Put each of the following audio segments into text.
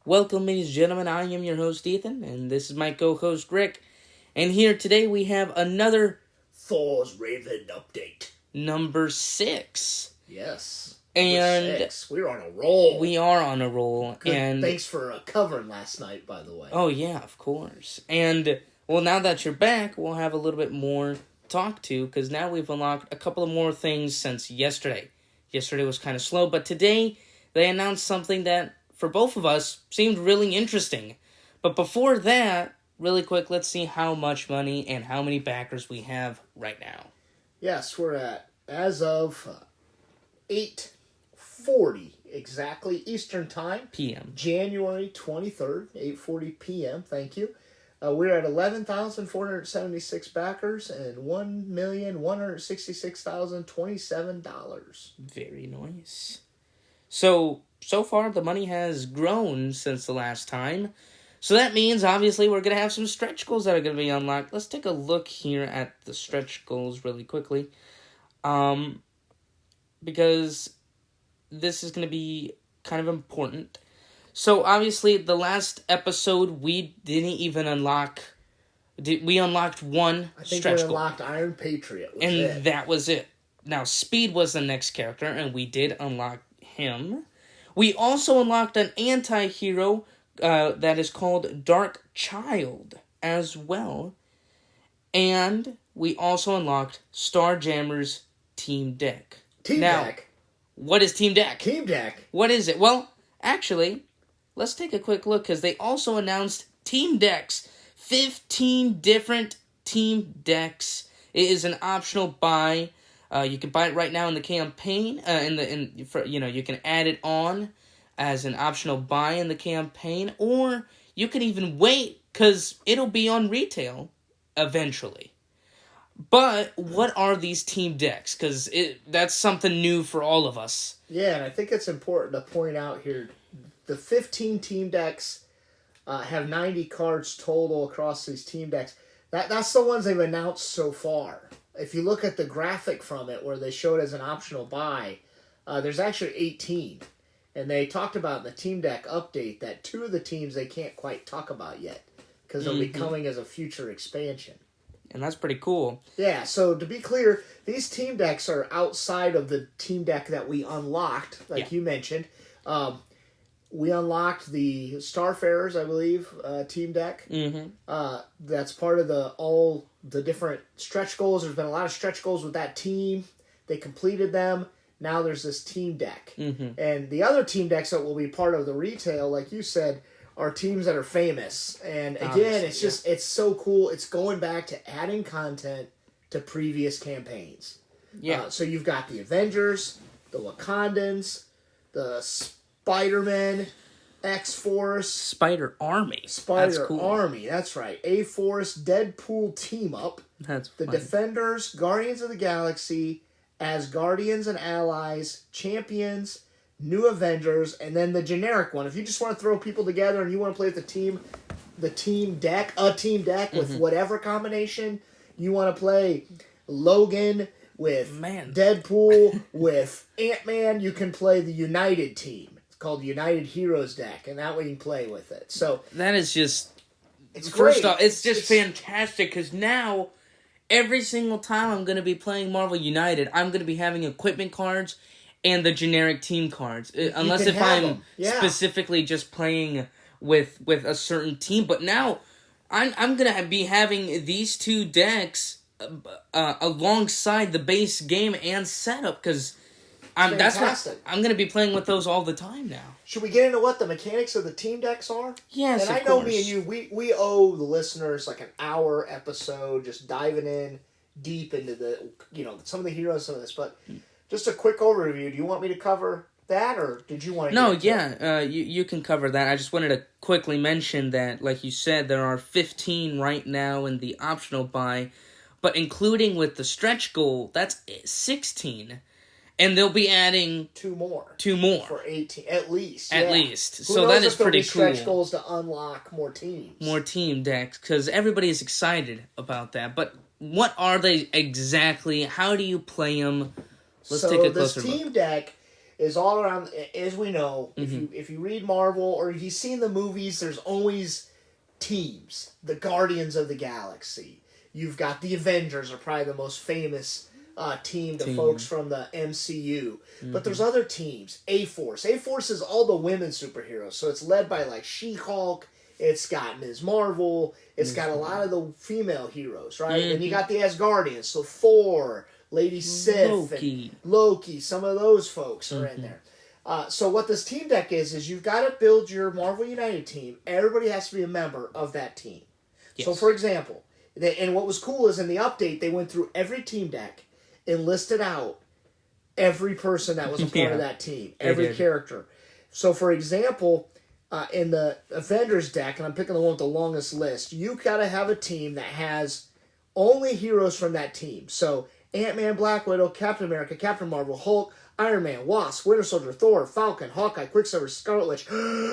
Welcome, ladies and gentlemen. I am your host, Ethan, and this is my co-host, Rick. And here today we have another Thor's Raven update. number 6. Yes. And 6. We're on a roll. We are on a roll. Good. And thanks for covering last night, by the way. Oh, yeah, of course. And, well, now that you're back, we'll have a little bit more to talk to, because now we've unlocked a couple of more things since yesterday. Yesterday was kind of slow, but today they announced something that, for both of us, seemed really interesting. But before that, really quick, let's see how much money and how many backers we have right now. Yes, we're at, as of 8:40 exactly Eastern Time. PM. January 23rd, 8:40 p.m. Thank you. We're at 11,476 backers and $1,166,027. Very nice. So far the money has grown since the last time. So that means, obviously, we're going to have some stretch goals that are going to be unlocked. Let's take a look here at the stretch goals really quickly. Because this is going to be kind of important. So, obviously, the last episode, we didn't even unlock... We unlocked one stretch goal. I think we unlocked Iron Patriot. And that was it. Now, Speed was the next character, and we did unlock him. We also unlocked an anti-hero that is called Dark Child as well. And we also unlocked Starjammer's Team Deck. Team Deck? What is Team Deck? Team Deck? What is it? Well, actually, let's take a quick look, because they also announced Team Decks. 15 different Team Decks. It is an optional buy. You can buy it right now in the campaign. You can add it on as an optional buy in the campaign, or you can even wait, because it'll be on retail eventually. But what are these Team Decks? Because that's something new for all of us. Yeah, and I think it's important to point out here, the 15 Team Decks have 90 cards total across these Team Decks. That's the ones they've announced so far. If you look at the graphic from it, where they show it as an optional buy, there's actually 18. And they talked about in the Team Deck update that 2 of the teams they can't quite talk about yet, because they'll be coming as a future expansion. And that's pretty cool. Yeah, so to be clear, these Team Decks are outside of the Team Deck that we unlocked, like you mentioned. We unlocked the Starfarers, I believe, Team Deck. Mm-hmm. That's part of all the different stretch goals. There's been a lot of stretch goals with that team. They completed them. Now there's this Team Deck. Mm-hmm. And the other Team Decks that will be part of the retail, like you said, are teams that are famous. And again, it's so cool. It's going back to adding content to previous campaigns. Yeah. So you've got the Avengers, the Wakandans, the Spider-Man, X-Force. Spider Army. Spider That's cool. Army, that's right. A-Force, Deadpool Team-Up. That's The funny. Defenders, Guardians of the Galaxy, Asgardians and Allies, Champions, New Avengers, and then the generic one. If you just want to throw people together and you want to play with the team deck with whatever combination you want to play, Logan with Deadpool with Ant-Man, you can play the United team. It's called the United Heroes deck, and that way you can play with it. So that is just... It's First great. off, it's just fantastic, because now, every single time I'm going to be playing Marvel United, I'm going to be having equipment cards and the generic team cards. Unless if I'm specifically just playing with a certain team. But now, I'm going to be having these 2 decks alongside the base game and setup, because I'm going to be playing with those all the time now. Should we get into what the mechanics of the Team Decks are? Yes, and I know me and you, we owe the listeners like an hour episode just diving in deep into the, some of the heroes, some of this. But just a quick overview. Do you want me to cover that, or did you want to? No, you can cover that. I just wanted to quickly mention that, like you said, there are 15 right now in the optional buy, but including with the stretch goal, that's 16. And they'll be adding 2 more. For 18, at least. At least. So that is pretty cool. Stretch goals to unlock more teams. More team decks, because everybody is excited about that. But what are they exactly? How do you play them? Let's take a closer look. So this team deck is all around. As we know, if you read Marvel or you've seen the movies, there's always teams. The Guardians of the Galaxy. You've got the Avengers, are probably the most famous team to folks from the MCU. But there's other teams. A-Force. A-Force is all the women superheroes. So it's led by like She-Hulk. It's got Ms. Marvel. It's got a lot of the female heroes, right? And you got the Asgardians. So Thor, Lady Sif, and Loki. Some of those folks are in there. So what this team deck is you've got to build your Marvel United team. Everybody has to be a member of that team. Yes. So for example, and what was cool is in the update, they went through every team deck and listed out every person that was a part of that team. Every character. So for example, in the Avengers deck, and I'm picking the one with the longest list, you got to have a team that has only heroes from that team. So Ant-Man, Black Widow, Captain America, Captain Marvel, Hulk, Iron Man, Wasp, Winter Soldier, Thor, Falcon, Hawkeye, Quicksilver, Scarlet Witch,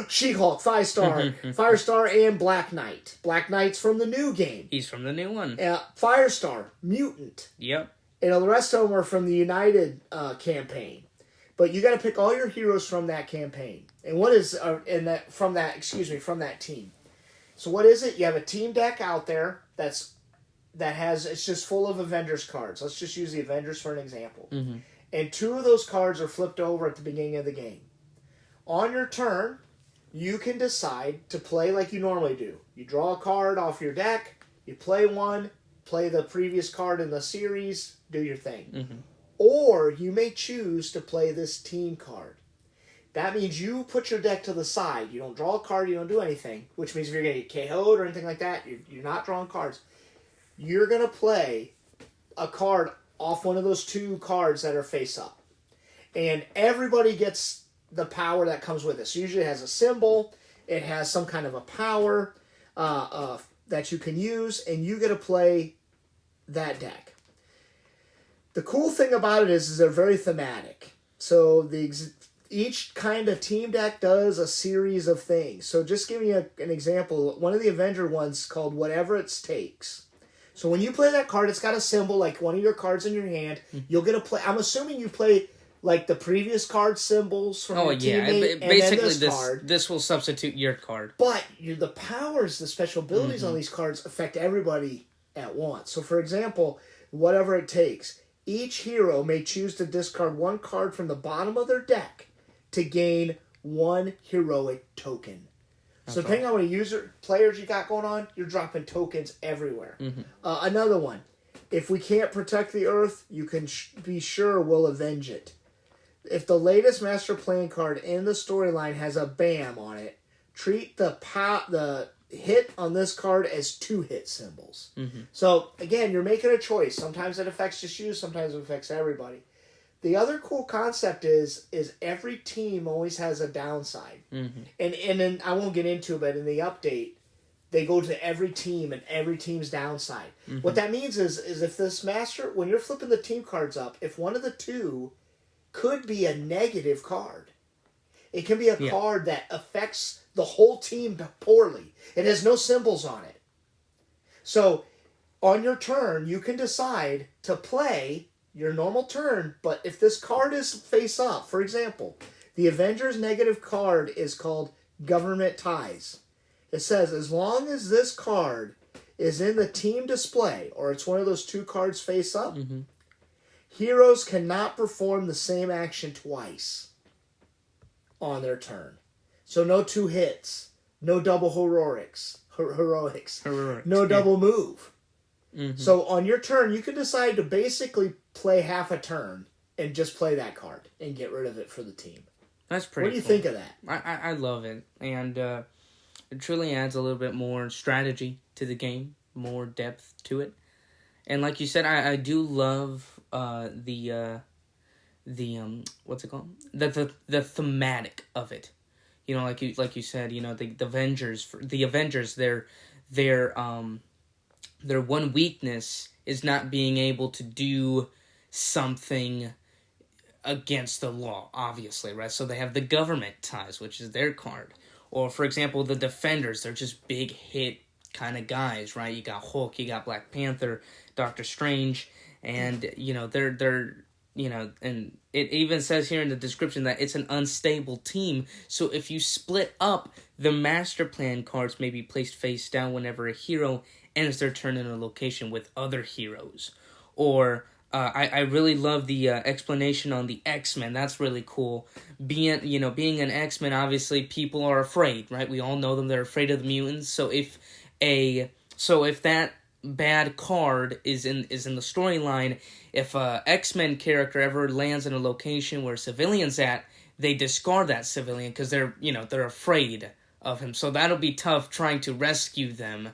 She-Hulk, Firestar, and Black Knight. Black Knight's from the new game. He's from the new one. Firestar, Mutant. Yep. And the rest of them are from the United campaign. But you got to pick all your heroes from that campaign. And what is from that team. So what is it? You have a team deck out there it's just full of Avengers cards. Let's just use the Avengers for an example. And 2 of those cards are flipped over at the beginning of the game. On your turn, you can decide to play like you normally do. You draw a card off your deck, you play one, play the previous card in the series, do your thing. Or you may choose to play this team card. That means you put your deck to the side. You don't draw a card, you don't do anything, which means if you're going to get KO'd or anything like that, you're not drawing cards. You're going to play a card off one of those 2 cards that are face up. And everybody gets the power that comes with it. So usually it has a symbol, it has some kind of a power that you can use, and you get to play that deck. The cool thing about it is they're very thematic. So each kind of team deck does a series of things. So just giving you an example, one of the Avenger ones called Whatever It Takes. So when you play that card, it's got a symbol like one of your cards in your hand. You'll get a play. I'm assuming you play like the previous card symbols from your teammate, basically and then card. This will substitute your card. But the powers, the special abilities on these cards affect everybody at once. So for example, Whatever It Takes. Each hero may choose to discard 1 card from the bottom of their deck to gain 1 heroic token. So depending on how many players you got going on, you're dropping tokens everywhere. Another one. If we can't protect the Earth, you can be sure we'll avenge it. If the latest Master Plan card in the storyline has a BAM on it, treat the hit on this card as 2 hit symbols. So, again, you're making a choice. Sometimes it affects just you, sometimes it affects everybody. The other cool concept is every team always has a downside. And then I won't get into it, but in the update, they go to every team and every team's downside. What that means is if this master, when you're flipping the team cards up, if one of the 2 could be a negative card, it can be a card that affects the whole team poorly. It has no symbols on it. So on your turn, you can decide to play your normal turn, but if this card is face up, for example, the Avengers negative card is called Government Ties. It says as long as this card is in the team display, or it's one of those 2 cards face up, heroes cannot perform the same action twice on their turn. So no 2 hits, no double heroics, no double move. So on your turn, you can decide to basically play half a turn and just play that card and get rid of it for the team. That's pretty What do you think of that? I love it. And it truly adds a little bit more strategy to the game, more depth to it. And like you said, I do love the what's it called? The thematic of it. You know, like you said, you know, the Avengers, their one weakness is not being able to do something against the law, obviously, right? So they have the Government Ties, which is their card. Or, for example, the Defenders, they're just big hit kind of guys, right? You got Hulk, you got Black Panther, Doctor Strange, and, you know, they're and it even says here in the description that it's an unstable team. So if you split up, the master plan cards may be placed face down whenever a hero ends their turn in a location with other heroes. Or I really love the explanation on the X-Men. That's really cool. Being an X-Men, obviously people are afraid, right? We all know them. They're afraid of the mutants. So if that bad card is in the storyline, if a X-Men character ever lands in a location where a civilian's at, they discard that civilian because they're afraid of him. So that'll be tough trying to rescue them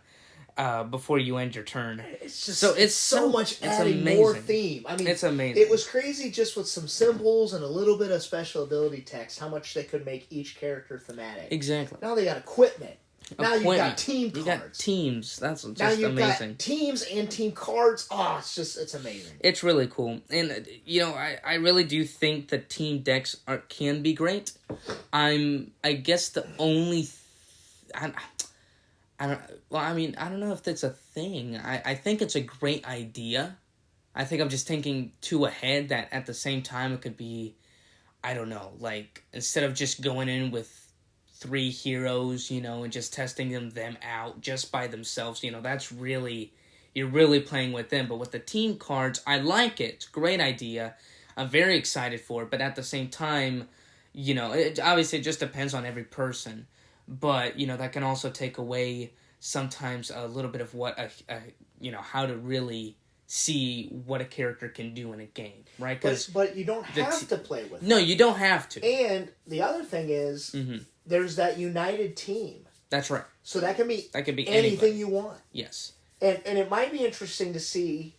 before you end your turn. It's just it's so much adding more theme. I mean, it's amazing. It was crazy just with some symbols and a little bit of special ability text, how much they could make each character thematic. Exactly. Now they got equipment. Now you've got team cards. You got teams. That's just now you've amazing. Got teams and team cards. Oh, it's amazing. It's really cool. And, I really do think that team decks can be great. I guess the only... I don't know if that's a thing. I think it's a great idea. I think I'm just thinking too ahead that at the same time it could be, I don't know, like, instead of just going in with 3 heroes, and just testing them out just by themselves, that's really, you're really playing with them. But with the team cards, I like it. It's a great idea. I'm very excited for it. But at the same time, obviously it just depends on every person. But, that can also take away sometimes a little bit of what, how to really see what a character can do in a game, right? But you don't have to play with it. No, you don't have to. And the other thing is, there's that united team. That's right. So that can be anything anybody. you want. Yes. And it might be interesting to see,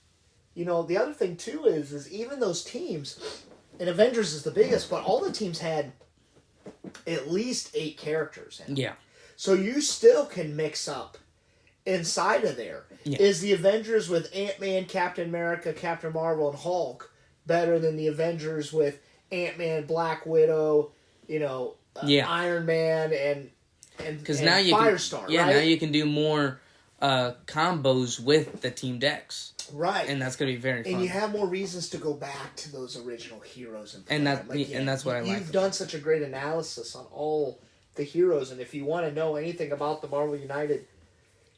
the other thing too is even those teams, and Avengers is the biggest, but all the teams had at least 8 characters in it. Yeah. So you still can mix up inside of there. Yeah. Is the Avengers with Ant-Man, Captain America, Captain Marvel, and Hulk better than the Avengers with Ant-Man, Black Widow, Iron Man, and now you Firestar, right? Now you can do more combos with the team decks. Right. And that's going to be very fun. And you have more reasons to go back to those original heroes. And that's what I like. You've done such a great analysis on all the heroes, and if you want to know anything about the Marvel United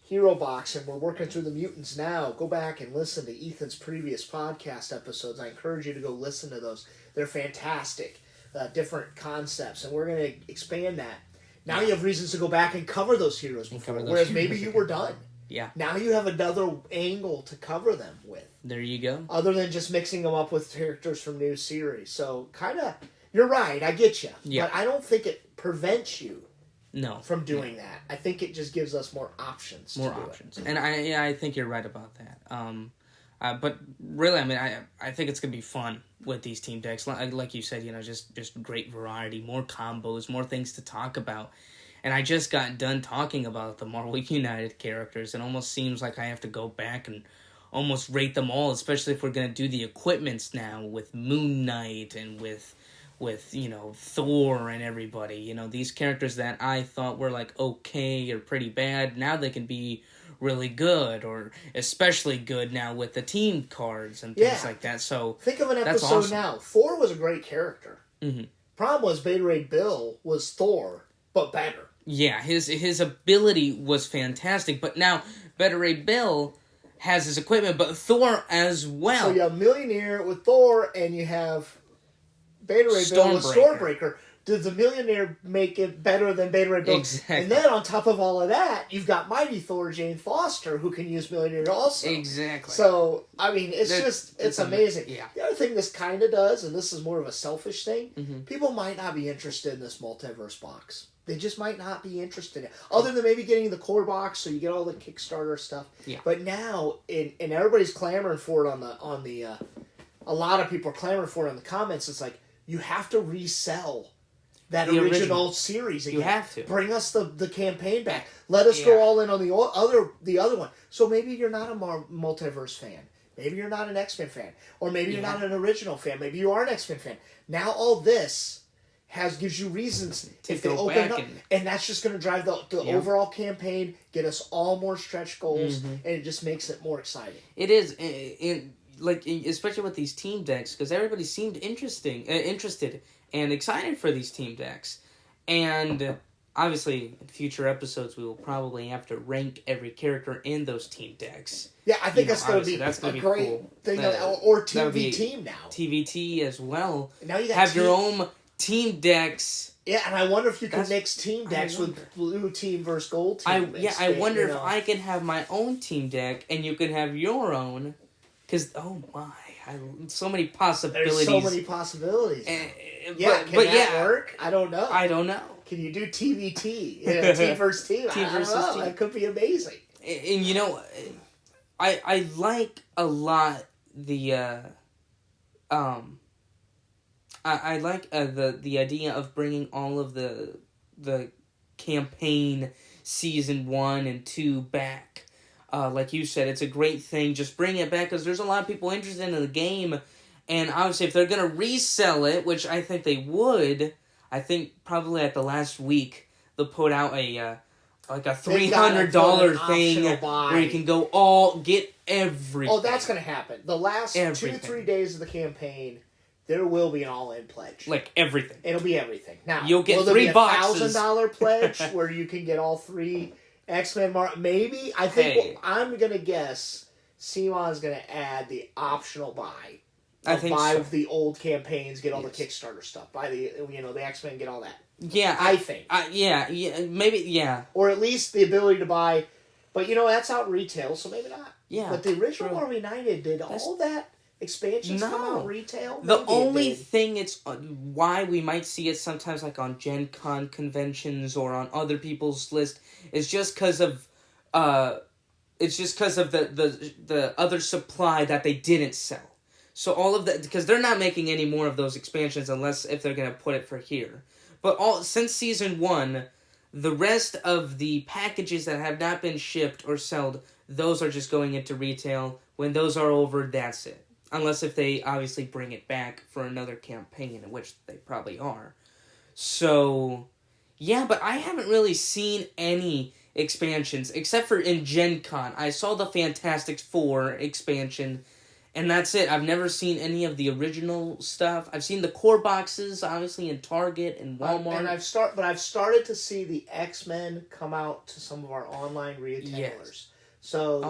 Hero Box, and we're working through the mutants now, go back and listen to Ethan's previous podcast episodes. I encourage you to go listen to those. They're fantastic. Different concepts, and we're going to expand that. Now you have reasons to go back and cover those heroes before, whereas maybe you were done. Yeah. Now you have another angle to cover them with. There you go. Other than just mixing them up with characters from new series. So, kind of, you're right, I get you. Yeah. But I don't think it prevents you from doing that. I think it just gives us more options. More options. And I think you're right about that. But really, I think it's going to be fun with these team decks. Like you said, just great variety, more combos, more things to talk about. And I just got done talking about the Marvel United characters. It almost seems like I have to go back and almost rate them all, especially if we're going to do the equipments now with Moon Knight and with Thor and everybody. These characters that I thought were like okay or pretty bad, now they can be really good, or especially good now with the team cards and things like that. So think of an episode now. Thor was a great character. Mm-hmm. Problem was Beta Ray Bill was Thor, but better. Yeah, his ability was fantastic, but now Beta Ray Bill has his equipment, but Thor as well. So you have Millionaire with Thor, and you have Beta Ray Bill with Stormbreaker. Did the Millionaire make it better than Beta Ray Bill? Exactly. And then on top of all of that, you've got Mighty Thor Jane Foster, who can use Millionaire also. Exactly. So, it's amazing. Yeah. The other thing this kind of does, and this is more of a selfish thing, people might not be interested in this multiverse box. They just might not be interested in it. Other than maybe getting the core box, so you get all the Kickstarter stuff. Yeah. But now, and everybody's clamoring for it on the a lot of people are clamoring for it in the comments. It's like, you have to resell that original series again. You have to. Bring us the campaign back. Let us go all in on the other one. So maybe you're not a Multiverse fan. Maybe you're not an X-Men fan. Or maybe you're not an original fan. Maybe you are an X-Men fan. Now all this gives you reasons if they open up, and that's just going to drive the overall campaign, get us all more stretch goals, and it just makes it more exciting. It is. especially with these team decks, because everybody seemed interested and excited for these team decks. And obviously, in future episodes, we will probably have to rank every character in those team decks. Yeah, I think that's going to be a great cool. thing. Or TVT now. TVT as well. Now you got have your own team decks. Yeah, and I wonder if you can mix team decks with blue team versus gold team. I wonder if I can have my own team deck and you can have your own. Because, oh my, so many possibilities. There's so many possibilities. Can that work? I don't know. Can you do TVT? Team versus team? Team versus team. That could be amazing. And you know, I like a lot the I like the idea of bringing all of the campaign season 1 and 2 back. Like you said, it's a great thing. Just bring it back because there's a lot of people interested in the game, and obviously if they're gonna resell it, which I think they would, I think probably at the last week they'll put out a $300 thing where you can go get everything. Oh, that's gonna happen. The last 2-3 days of the campaign, there will be an all-in pledge. Like everything. It'll be everything. Now, you'll get 3 boxes. $1,000 pledge where you can get all 3 X-Men. Maybe I think I'm gonna guess Simon's gonna add the optional buy. Buy the old campaigns, get all the Kickstarter stuff. Buy the X-Men, get all that. Yeah, I think. Maybe. Or at least the ability to buy, but that's out retail, so maybe not. Yeah, but the original Marvel United did all that. Expansions come out retail? The only thing it's why we might see it sometimes like on Gen Con conventions or on other people's list is just because of the other supply that they didn't sell. So all of that, because they're not making any more of those expansions unless if they're going to put it for here. But since season 1, the rest of the packages that have not been shipped or sold, those are just going into retail. When those are over, that's it. Unless if they obviously bring it back for another campaign, which they probably are. So, yeah, but I haven't really seen any expansions, except for in Gen Con. I saw the Fantastic Four expansion, and that's it. I've never seen any of the original stuff. I've seen the core boxes, obviously, in Target and Walmart. I've started to see the X-Men come out to some of our online retailers. Yes. So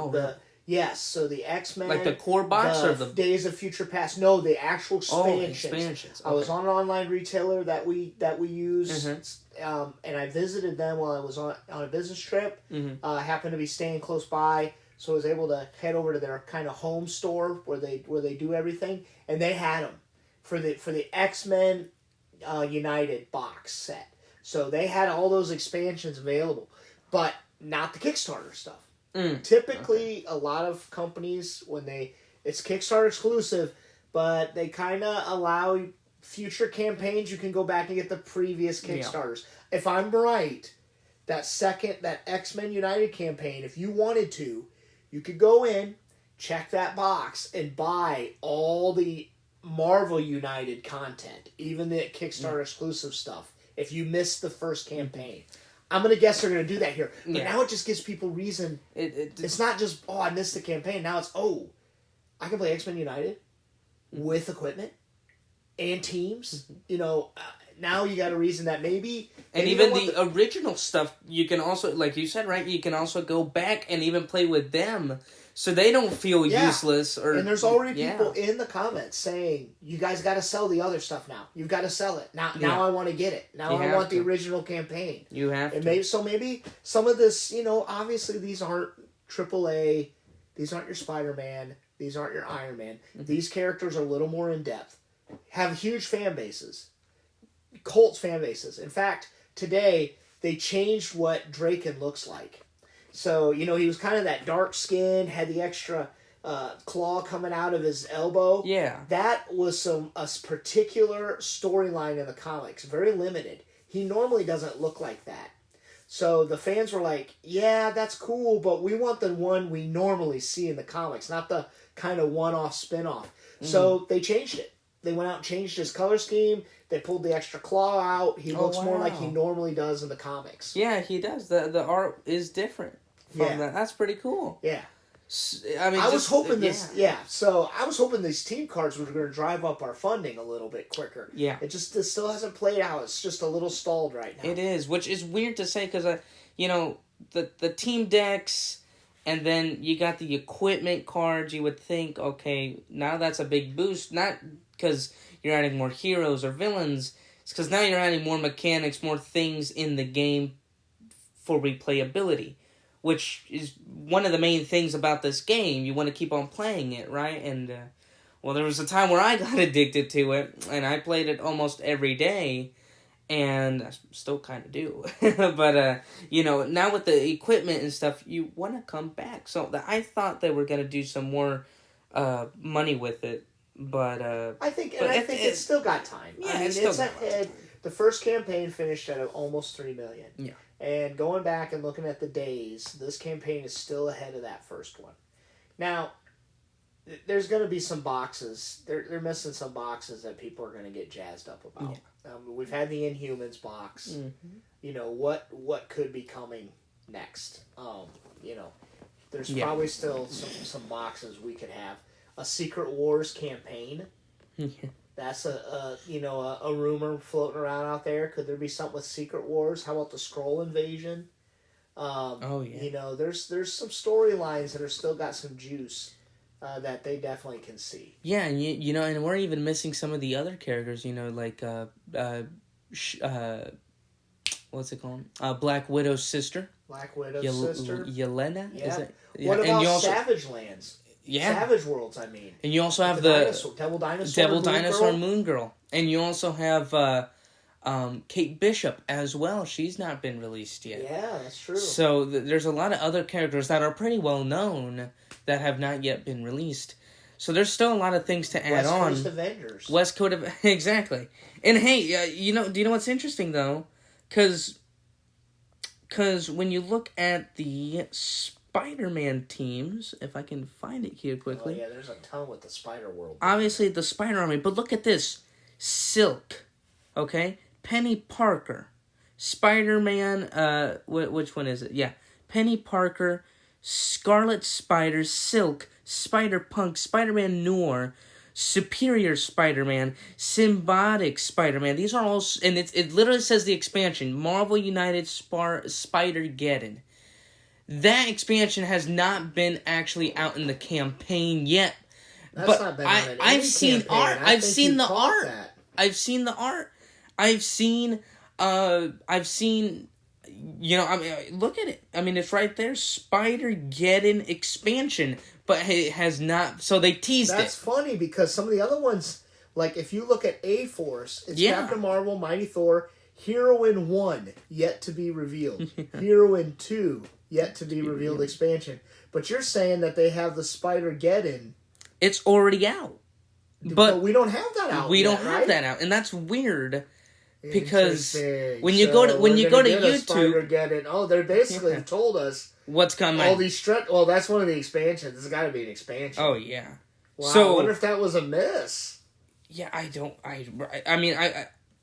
so the X-Men, like the core box or the Days of Future Past. No, the actual expansions. Expansions. Okay. I was on an online retailer that we use, and I visited them while I was on a business trip. I happened to be staying close by, so I was able to head over to their kind of home store where they do everything, and they had them for the X-Men United box set. So they had all those expansions available, but not the Kickstarter stuff. Typically, a lot of companies, it's Kickstarter exclusive, but they kind of allow future campaigns. You can go back and get the previous Kickstarters. Yeah. If I'm right, that X-Men United campaign, if you wanted to, you could go in, check that box, and buy all the Marvel United content, even the Kickstarter exclusive stuff, if you missed the first campaign. I'm going to guess they're going to do that here. But now it just gives people reason. It's not just, I missed the campaign. Now it's, I can play X-Men United with equipment and teams. Now you got a reason that maybe... And even the original stuff, you can also, like you said, right? You can also go back and even play with them so they don't feel useless. And there's already people in the comments saying, you guys got to sell the other stuff now. You've got to sell it. Now I want to get it. Now I want the original campaign. You have to. Maybe some of this, obviously these aren't AAA. These aren't your Spider-Man. These aren't your Iron Man. These characters are a little more in-depth. Have huge fan bases. Cult fan bases. In fact, today they changed what Draken looks like. So, he was kind of that dark skin, had the extra claw coming out of his elbow. Yeah. That was a particular storyline in the comics. Very limited. He normally doesn't look like that. So the fans were like, yeah, that's cool, but we want the one we normally see in the comics, not the kind of one-off spin-off. So they changed it. They went out and changed his color scheme. They pulled the extra claw out. He looks more like he normally does in the comics. Yeah, he does. The art is different from that. That's pretty cool. Yeah. I mean, I was hoping yeah. So I was hoping these team cards were going to drive up our funding a little bit quicker. Yeah. It still hasn't played out. It's just a little stalled right now. It is, which is weird to say because, the team decks, and then you got the equipment cards. You would think, okay, now that's a big boost. Not because you're adding more heroes or villains. It's because now you're adding more mechanics, more things in the game for replayability, which is one of the main things about this game. You want to keep on playing it, right? And, there was a time where I got addicted to it, and I played it almost every day, and I still kind of do. But, now with the equipment and stuff, you want to come back. So I thought they were going to do some more money with it, but... I think it's still got time. Yeah, I mean, the first campaign finished at almost $3 million. Yeah. And going back and looking at the days, this campaign is still ahead of that first one. Now, there's going to be some boxes. They're missing some boxes that people are going to get jazzed up about. Yeah. We've had the Inhumans box. Mm-hmm. What could be coming next? There's probably still some boxes we could have. A Secret Wars campaign. That's a rumor floating around out there. Could there be something with Secret Wars? How about the Skrull invasion? There's some storylines that are still got some juice that they definitely can see. Yeah, and and we're even missing some of the other characters. Like what's it called? Black Widow's sister. Black Widow's sister. Yelena. Yeah. Is it? What about Savage Lands? Yeah. Savage Worlds, I mean. And you also have the Devil Dinosaur Moon Girl. And you also have Kate Bishop as well. She's not been released yet. Yeah, that's true. So there's a lot of other characters that are pretty well known that have not yet been released. So there's still a lot of things to add on. West Coast Avengers. West Coast exactly. And hey, do you know what's interesting though? Because when you look at the Spider-Man teams, if I can find it here quickly. Oh yeah, there's a ton with the Spider-World. Obviously, the Spider-Army, but look at this. Silk, okay? Penny Parker. Spider-Man, which one is it? Yeah. Penny Parker, Scarlet Spider, Silk, Spider-Punk, Spider-Man Noir, Superior Spider-Man, Symbiotic Spider-Man. These are all... And it literally says the expansion. Marvel United Spider-Geddon. That expansion has not been actually out in the campaign yet. That's not been out in I've seen campaign. art. I've seen the art. That. I've seen the art. I've seen look at it. I mean, it's right there. Spider-Geddon expansion, but it has not. So they teased it. That's funny because some of the other ones, like if you look at A-Force, it's Captain Marvel, Mighty Thor, Heroine 1, yet to be revealed. Heroine 2, yet to be revealed expansion. But you're saying that they have the Spider-Geddon. It's already out. But we don't have that out. We don't have that out, and that's weird. Because when you go to YouTube, they basically told us what's coming. All these that's one of the expansions. This has got to be an expansion. Oh yeah. Wow, so I wonder if that was a miss. Yeah, I mean,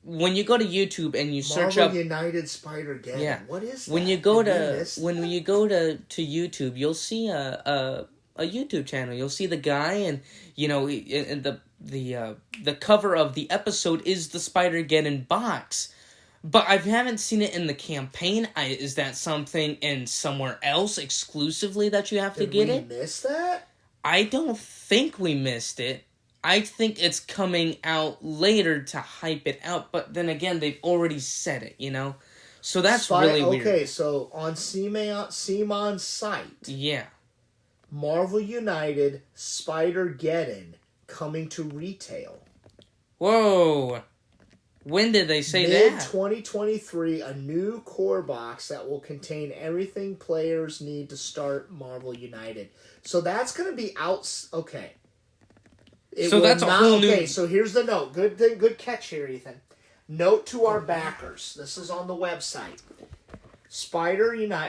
when you go to YouTube and you search Marvel United Spider-Geddon. Yeah. What is that? When you go to YouTube, you'll see a YouTube channel. You'll see the guy, and the cover of the episode is the Spider-Geddon box. But I haven't seen it in the campaign. Is that something in somewhere else exclusively that you have to get it? Did we miss that? I don't think we missed it. I think it's coming out later to hype it out. But then again, they've already said it, So that's really weird. Okay, so on CMON's site. Yeah. Marvel United Spider-Geddon coming to retail. Whoa. When did they say that? Mid-2023, a new core box that will contain everything players need to start Marvel United. So that's going to be out... Okay. So that's a whole new... Okay, so here's the note. Good catch here, Ethan. Note to our backers. This is on the website.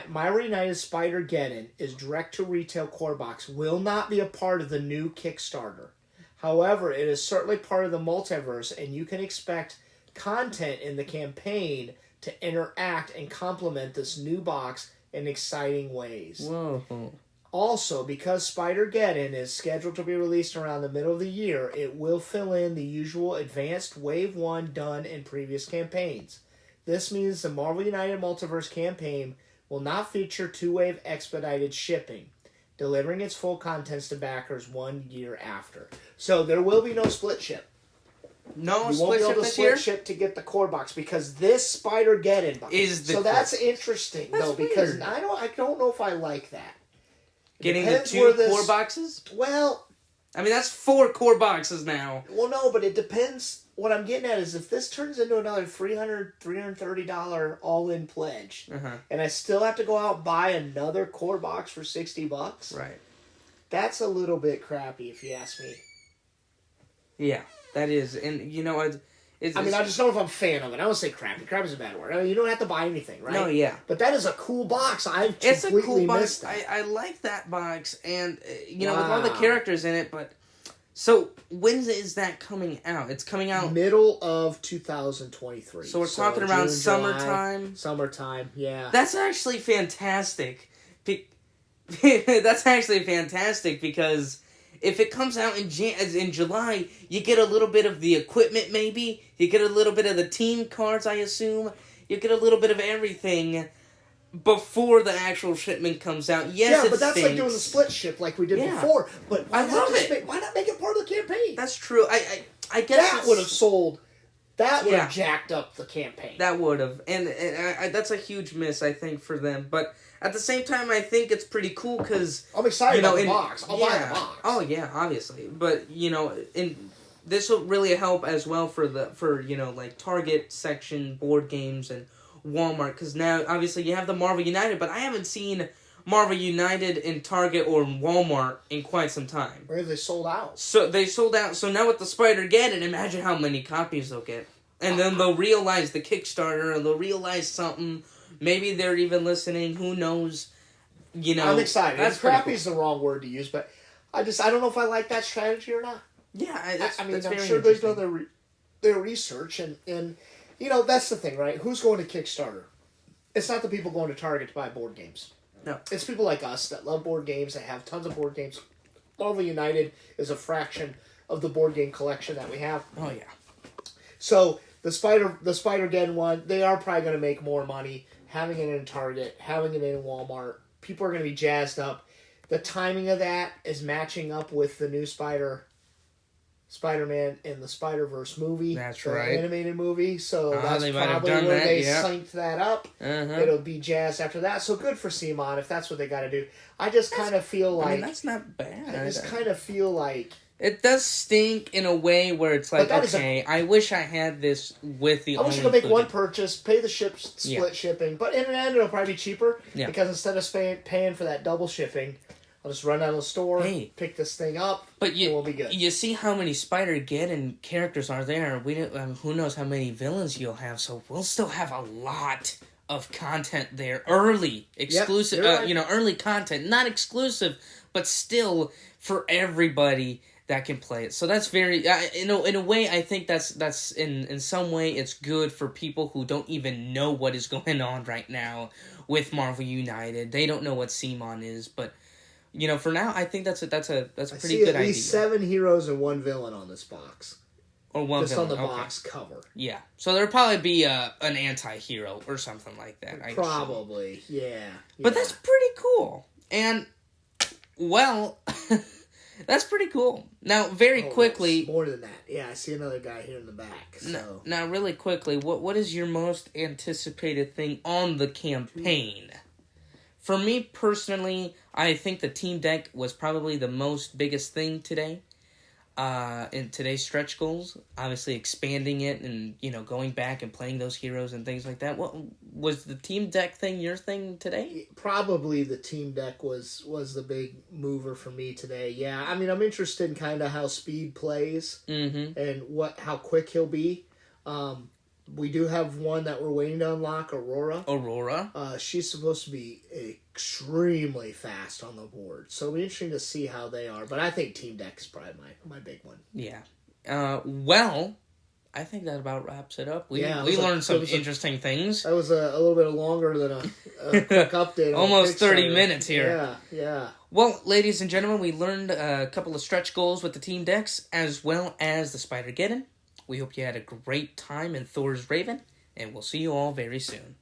Marvel United Spider-Geddon is direct-to-retail core box. Will not be a part of the new Kickstarter. However, it is certainly part of the multiverse, and you can expect content in the campaign to interact and complement this new box in exciting ways. Whoa. Also, because Spider-Geddon is scheduled to be released around the middle of the year, it will fill in the usual advanced Wave 1 done in previous campaigns. This means the Marvel United Multiverse campaign will not feature two-wave expedited shipping, delivering its full contents to backers 1 year after. So there will be no split ship. No you won't split be able ship to this split year? ship to get the core box because this Spider-Geddon box Is the so core- that's interesting That's though because weird. I don't know if I like that. It Getting the depends 2 where this- core boxes? Well, I mean, that's 4 core boxes now. well, no, but it depends. What I'm getting at is if this turns into another $330 all-in pledge, Uh-huh. and I still have to go out and buy another core box for $60, Right. that's a little bit crappy if you ask me. Yeah, that is. And, you know, it's... I mean, I just don't know if I'm a fan of it. I don't say crappy. Crap is a bad word. I mean, you don't have to buy anything, right? No, yeah. But that is a cool box. I've It's a completely cool box. missed that. I like that box, and, you know, with all the Wow. characters in it, but... So, when is that coming out? It's coming out... Middle of 2023. So we're talking around June, summertime? July, summertime, yeah. That's actually fantastic. That's actually fantastic because if it comes out in July, you get a little bit of the equipment maybe. You get a little bit of the team cards, I assume. You get a little bit of everything before the actual shipment comes out. Yes, Yeah, it but that's stinks. like doing the split ship like we did Yeah. before. But why I not love just it. why not make it part of the campaign? That's true. I guess That it's- would have sold. That would Yeah. have jacked up the campaign. That would have, and that's a huge miss, I think, for them. But at the same time, I think it's pretty cool because I'm excited about the in- box. I'll buy the box. Oh yeah, obviously, but you know, this will really help as well for like Target section board games and Walmart because now obviously you have the Marvel United, but I haven't seen Marvel United in Target or Walmart in quite some time. Where they sold out. So they sold out. So now with the Spider-Geddon, imagine how many copies they'll get. And then they'll realize the Kickstarter, and they'll realize something. Maybe they're even listening. Who knows? You know, I'm excited. That's Crappy pretty is the wrong word to use, but I don't know if I like that strategy or not. cool. Yeah, that's, I mean, that's I'm very sure they've interesting. done their research, and you know that's the thing, right? Who's going to Kickstarter? It's not the people going to Target to buy board games. No. It's people like us that love board games, that have tons of board games. Marvel United is a fraction of the board game collection that we have. Oh yeah. So the Spider-Geddon one, they are probably going to make more money having it in Target, having it in Walmart. People are going to be jazzed up. The timing of that is matching up with the new Spider-Man in the Spider-Verse movie. That's the right. animated movie. So that's they might have probably done where that, they yeah. synced that up. Uh-huh. It'll be jazzed after that. So good for CMON if that's what they got to do. I just kind of feel like... I mean, that's not bad. I just kind of feel like... It does stink in a way where it's like, that is okay, I wish I had this with the. I wish you could make one purchase, pay the split shipping, but in the end it'll probably be cheaper because instead of paying for that double shipping, I'll just run down to the store, pick this thing up, but and we'll be good. You see how many Spider-Geddon characters are there. We don't, who knows how many villains you'll have, so we'll still have a lot of content there. Early, exclusive, you're right. Early content. Not exclusive, but still for everybody that can play it. So that's very, in a way, I think that's in some way it's good for people who don't even know what is going on right now with Marvel United. They don't know what CMON is, but you know, for now, I think that's a pretty good idea. I see at least 7 heroes and 1 villain on this box. Or one just villain. on the Okay. box cover. Yeah, so there'll probably be an anti-hero or something like that. I assume. Probably, yeah. But that's pretty cool. And, well, that's pretty cool. Now, very quickly... More than that. Yeah, I see another guy here in the back. So. Now, really quickly, what is your most anticipated thing on the campaign? For me, personally, I think the team deck was probably the biggest thing today. In today's stretch goals, obviously expanding it and, you know, going back and playing those heroes and things like that. What was the team deck thing your thing today? Probably the team deck was the big mover for me today. Yeah, I mean, I'm interested in kind of how Speed plays and how quick he'll be. We do have one that we're waiting to unlock, Aurora. She's supposed to be extremely fast on the board. So it'll be interesting to see how they are. But I think Team Deck is probably my big one. Yeah. Well, I think that about wraps it up. We Yeah, learned some interesting things. That was a little bit longer than a quick update. Almost 30 minutes here. Yeah. Well, ladies and gentlemen, we learned a couple of stretch goals with the team decks, as well as the Spider-Geddon. We hope you had a great time in Thor's Raven, and we'll see you all very soon.